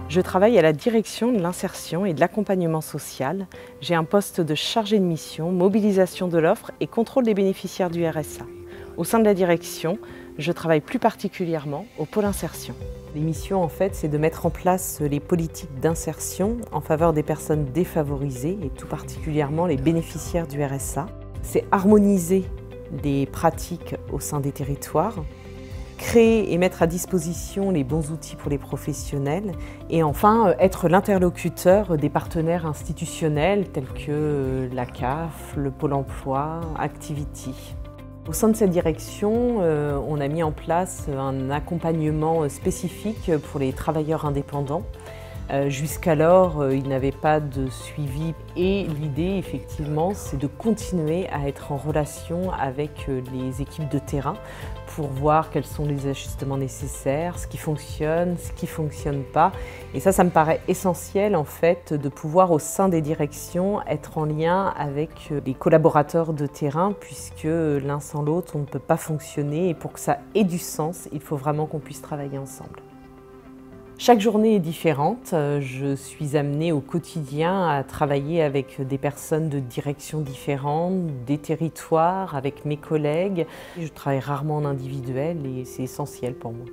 Je travaille à la direction de l'insertion et de l'accompagnement social. J'ai un poste de chargé de mission, mobilisation de l'offre et contrôle des bénéficiaires du RSA. Au sein de la direction, je travaille plus particulièrement au pôle insertion. Les missions, en fait, c'est de mettre en place les politiques d'insertion en faveur des personnes défavorisées et tout particulièrement les bénéficiaires du RSA. C'est harmoniser les pratiques au sein des territoires, créer et mettre à disposition les bons outils pour les professionnels et enfin être l'interlocuteur des partenaires institutionnels tels que la CAF, le Pôle emploi, Activity. Au sein de cette direction, on a mis en place un accompagnement spécifique pour les travailleurs indépendants. Jusqu'alors, il n'avait pas de suivi et l'idée, effectivement, c'est de continuer à être en relation avec les équipes de terrain pour voir quels sont les ajustements nécessaires, ce qui fonctionne, ce qui ne fonctionne pas. Et ça me paraît essentiel, en fait, de pouvoir, au sein des directions, être en lien avec les collaborateurs de terrain, puisque l'un sans l'autre, on ne peut pas fonctionner. Et pour que ça ait du sens, il faut vraiment qu'on puisse travailler ensemble. Chaque journée est différente. Je suis amenée au quotidien à travailler avec des personnes de directions différentes, des territoires, avec mes collègues. Je travaille rarement en individuel et c'est essentiel pour moi.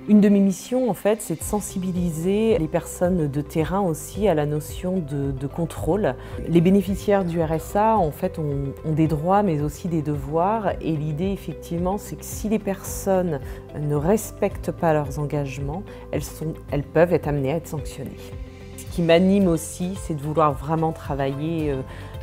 Une de mes missions, en fait, c'est de sensibiliser les personnes de terrain aussi à la notion de contrôle. Les bénéficiaires du RSA, en fait, ont des droits mais aussi des devoirs. Et l'idée, effectivement, c'est que si les personnes ne respectent pas leurs engagements, elles peuvent être amenées à être sanctionnées. Ce qui m'anime aussi, c'est de vouloir vraiment travailler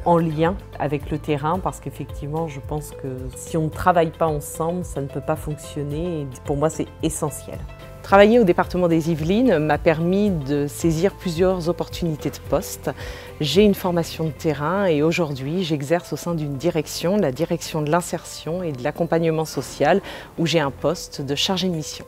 en lien avec le terrain parce qu'effectivement, je pense que si on ne travaille pas ensemble, ça ne peut pas fonctionner et pour moi, c'est essentiel. Travailler au département des Yvelines m'a permis de saisir plusieurs opportunités de poste. J'ai une formation de terrain et aujourd'hui, j'exerce au sein d'une direction, la direction de l'insertion et de l'accompagnement social, où j'ai un poste de chargé de mission.